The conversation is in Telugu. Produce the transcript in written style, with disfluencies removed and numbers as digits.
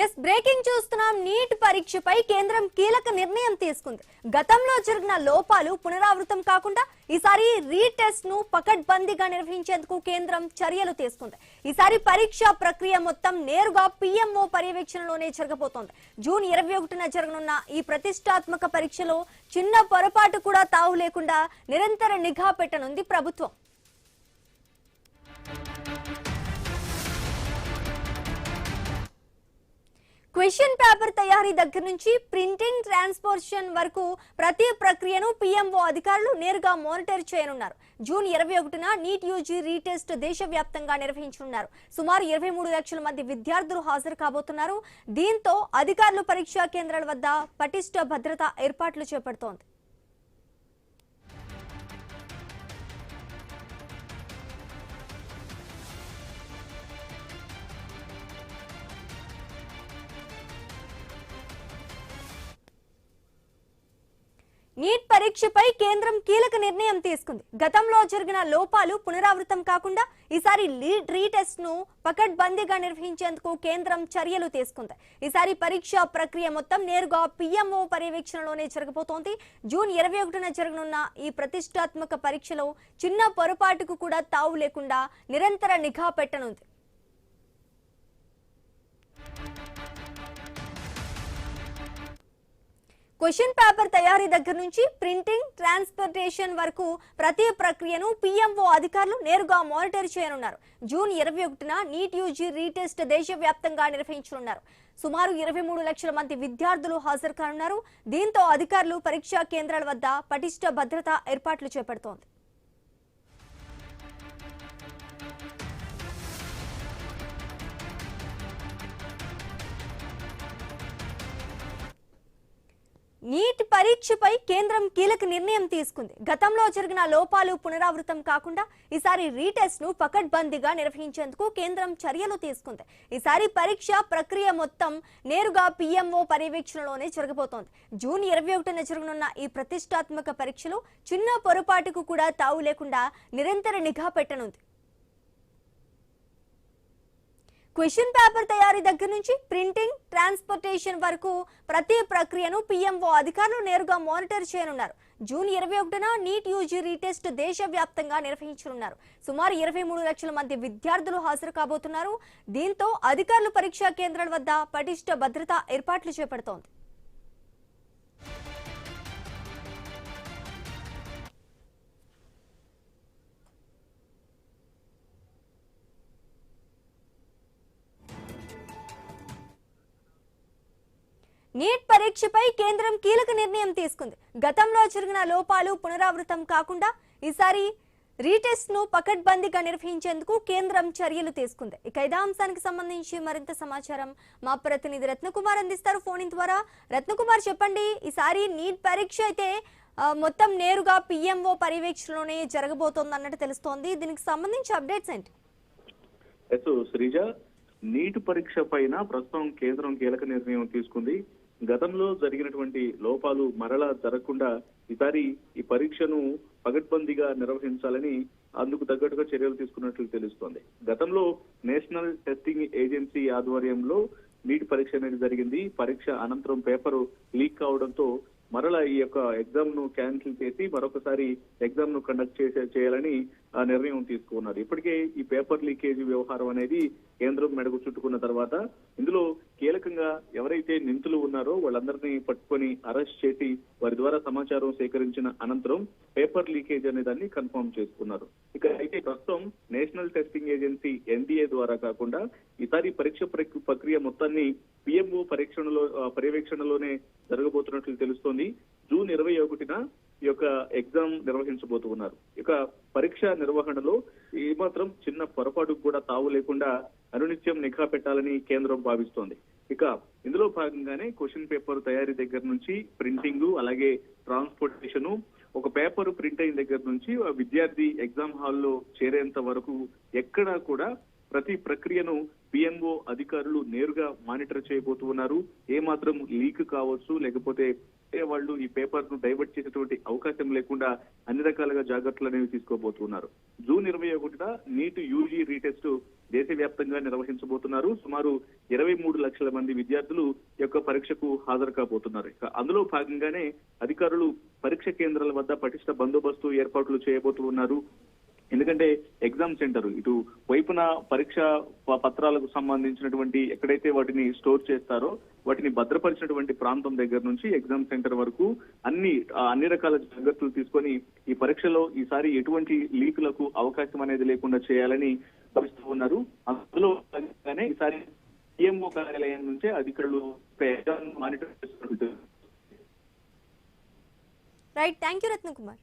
ఎస్ బ్రేకింగ్ చూస్తున్నాం. నీట్ పరీక్షపై కేంద్రం కీలక నిర్ణయం తీసుకుంది. గతంలో జరిగిన లోపాలు పునరావృతం కాకుండా ఈసారి రీటెస్ట్ ను పకడ్బందీగా నిర్వహించేందుకు కేంద్రం చర్యలు తీసుకుంది. ఈసారి పరీక్ష ప్రక్రియ మొత్తం నేరుగా పీఎంఓ పర్యవేక్షణలోనే జరగబోతోంది. జూన్ 21న జరగనున్న ఈ ప్రతిష్టాత్మక పరీక్షలో చిన్న పొరపాటు కూడా తావు లేకుండా నిరంతర నిఘా పెట్టనుంది ప్రభుత్వం. క్వశ్చన్ పేపర్ తయారీ దగ్గర నుంచి ప్రింటింగ్, ట్రాన్స్పోర్టేషన్ వరకు ప్రతి ప్రక్రియను పీఎంఓ అధికారులు నేరుగా మానిటర్ చేయనున్నారు. జూన్ 21న నీట్ యూజీ రీటెస్ట్ దేశవ్యాప్తంగా నిర్వహించనున్నారు. సుమారు 23 లక్షల మంది విద్యార్థులు హాజరు కాబోతున్నారు. దీంతో అధికారులు పరీక్షా కేంద్రాల వద్ద పటిష్ట భద్రతా ఏర్పాట్లు చేపడుతోంది. నీట్ పరీక్షపై కేంద్రం కీలక నిర్ణయం తీసుకుంది. గతంలో జరిగిన లోపాలు పునరావృతం కాకుండా ఈసారి రీటెస్ట్ ను పకడ్బందీగా నిర్వహించేందుకు కేంద్రం చర్యలు తీసుకుంది. ఈసారి పరీక్ష ప్రక్రియ మొత్తం నేరుగా పీఎంఓ పర్యవేక్షణలోనే జరగబోతోంది. జూన్ 21న జరగనున్న ఈ ప్రతిష్టాత్మక పరీక్షలో చిన్న పొరపాటుకు కూడా తావు లేకుండా నిరంతర నిఘా పెట్టనుంది. క్వశ్చన్ పేపర్ తయారీ దగ్గర నుంచి ప్రింటింగ్, ట్రాన్స్పోర్టేషన్ వరకు ప్రతి ప్రక్రియను పీఎంఓ అధికారులు నేరుగా మానిటర్ చేయనున్నారు. జూన్ 21న నీట్ యూజీ రీటెస్ట్ దేశవ్యాప్తంగా నిర్వహించనున్నారు. సుమారు 23 లక్షల మంది విద్యార్థులు హాజరు కానున్నారు. దీంతో అధికారులు పరీక్షా కేంద్రాల వద్ద పటిష్ట భద్రతా ఏర్పాట్లు చేపడుతోంది. నీట్ పరీక్షపై కేంద్రం కీలక నిర్ణయం తీసుకుంది. గతంలో జరిగిన లోపాలు పునరావృతం కాకుండా ఈసారి రీటెస్ట్ ను పకడ్బందీగా నిర్వహించేందుకు కేంద్రం చర్యలు తీసుకుంది. ఈసారి పరీక్ష ప్రక్రియ మొత్తం నేరుగా పీఎంఓ పర్యవేక్షణలోనే జరగబోతోంది. జూన్ 21న జరగనున్న ఈ ప్రతిష్టాత్మక పరీక్షలో చిన్న పొరపాటుకు కూడా తావు లేకుండా నిరంతర నిఘా పెట్టనుంది. క్వశ్చన్ పేపర్ తయారీ దగ్గర నుంచి ప్రింటింగ్, ట్రాన్స్పోర్టేషన్ వరకు ప్రతి ప్రక్రియను పీఎంఓ అధికారులు నేరుగా మానిటర్ చేయనున్నారు. జూన్ 21న నీట్ యూజీ రీటెస్ట్ దేశవ్యాప్తంగా నిర్వహించనున్నారు. సుమారు 23 లక్షల మంది విద్యార్థులు హాజరు కాబోతున్నారు. దీంతో అధికారులు పరీక్షా కేంద్రాల వద్ద పటిష్ట భద్రతా ఏర్పాట్లు చేపడుతోంది. నీట్ పరీక్షపై కేంద్రం కీలక నిర్ణయం తీసుకుంది. గతంలో జరిగిన లోపాలు పునరావృతం కాకుండా ఈసారి రీటెస్ట్ ను పకడ్బందీగా నిర్వహించేందుకు కేంద్రం చర్యలు తీసుకుంది. ఇక ఇదే అంశానికి సంబంధించి మరింత సమాచారం మా ప్రతినిధి రత్నకుమార్ అందిస్తారు ఫోన్ ఇన్ ద్వారా. రత్నకుమార్, చెప్పండి, ఈసారి నీట్ పరీక్ష అయితే మొత్తం నేరుగా పీఎంఓ పర్యవేక్షణలోనే జరగబోతోంది అన్నట్టు తెలుస్తోంది. దీనికి సంబంధించి అప్డేట్స్ ఏంటి? శ్రీజ, నీట్ పరీక్ష పైన ప్రస్తుతం కేంద్రం కీలక నిర్ణయం తీసుకుంది. గతంలో జరిగినటువంటి లోపాలు మరలా జరగకుండా ఈసారి ఈ పరీక్షను పగడ్బందీగా నిర్వహించాలని అందుకు తగ్గట్టుగా చర్యలు తీసుకున్నట్లు తెలుస్తోంది. గతంలో నేషనల్ టెస్టింగ్ ఏజెన్సీ ఆధ్వర్యంలో నీట్ పరీక్ష అనేది జరిగింది. పరీక్ష అనంతరం పేపర్ లీక్ కావడంతో మరలా ఈ యొక్క ఎగ్జామ్ ను క్యాన్సిల్ చేసి మరొకసారి ఎగ్జామ్ ను కండక్ట్ చేయాలని ఆ నిర్ణయం తీసుకున్నారు. ఇప్పటికే ఈ పేపర్ లీకేజ్ వ్యవహారం అనేది కేంద్రం మెడకు చుట్టుకున్న తర్వాత ఇందులో కీలకంగా ఎవరైతే నిందితులు ఉన్నారో వాళ్ళందరినీ పట్టుకొని అరెస్ట్ చేసి వారి ద్వారా సమాచారం సేకరించిన అనంతరం పేపర్ లీకేజ్ అనే దాన్ని కన్ఫర్మ్ చేసుకున్నారు. ఇక అయితే ప్రస్తుతం నేషనల్ టెస్టింగ్ ఏజెన్సీ ఎన్డీఏ ద్వారా కాకుండా ఈసారి పరీక్ష ప్రక్రియ మొత్తాన్ని పీఎంఓ పర్యవేక్షణలోనే జరగబోతున్నట్లు తెలుస్తోంది. జూన్ 21న ఈ యొక్క ఎగ్జామ్ నిర్వహించబోతున్నారు. ఇక పరీక్ష నిర్వహణలో ఏమాత్రం చిన్న పొరపాటుకు కూడా తావు లేకుండా అనునిత్యం నిఘా పెట్టాలని కేంద్రం భావిస్తోంది. ఇక ఇందులో భాగంగానే క్వశ్చన్ పేపర్ తయారీ దగ్గర నుంచి ప్రింటింగ్, అలాగే ట్రాన్స్పోర్టేషన్, ఒక పేపర్ ప్రింట్ అయిన దగ్గర నుంచి విద్యార్థి ఎగ్జామ్ హాల్లో చేరేంత వరకు ఎక్కడా కూడా ప్రతి ప్రక్రియను పిఎంఓ అధికారులు నేరుగా మానిటర్ చేయబోతున్నారు. ఏమాత్రం లీక్ కావచ్చు, లేకపోతే వాళ్ళు ఈ పేపర్ ను డైవర్ట్ చేసేటువంటి అవకాశం లేకుండా అన్ని రకాలుగా జాగ్రత్తలు అనేవి తీసుకోబోతున్నారు. జూన్ 21న నీట్ యూజీ రీటెస్ట్ దేశవ్యాప్తంగా నిర్వహించబోతున్నారు. సుమారు 23 లక్షల మంది విద్యార్థులు ఈ యొక్క పరీక్షకు హాజరు కాబోతున్నారు. ఇక అందులో భాగంగానే అధికారులు పరీక్ష కేంద్రాల వద్ద పటిష్ట బందోబస్తు ఏర్పాట్లు చేయబోతూ ఉన్నారు. ఎందుకంటే ఎగ్జామ్ సెంటర్ ఇటు వైపున పరీక్ష పత్రాలకు సంబంధించినటువంటి ఎక్కడైతే వాటిని స్టోర్ చేస్తారో వాటిని భద్రపరిచినటువంటి ప్రాంతం దగ్గర నుంచి ఎగ్జామ్ సెంటర్ వరకు అన్ని రకాల జాగ్రత్తలు తీసుకొని ఈ పరీక్షలో ఈసారి ఎటువంటి లీకులకు అవకాశం అనేది లేకుండా చేయాలని భావిస్తూ ఉన్నారు. అందులో భాగంగానే ఈసారి పిఎంఓ కార్యాలయం నుంచే అధికారులు మానిటర్ చేస్తున్నారు. Right, thank you Ratnakumar.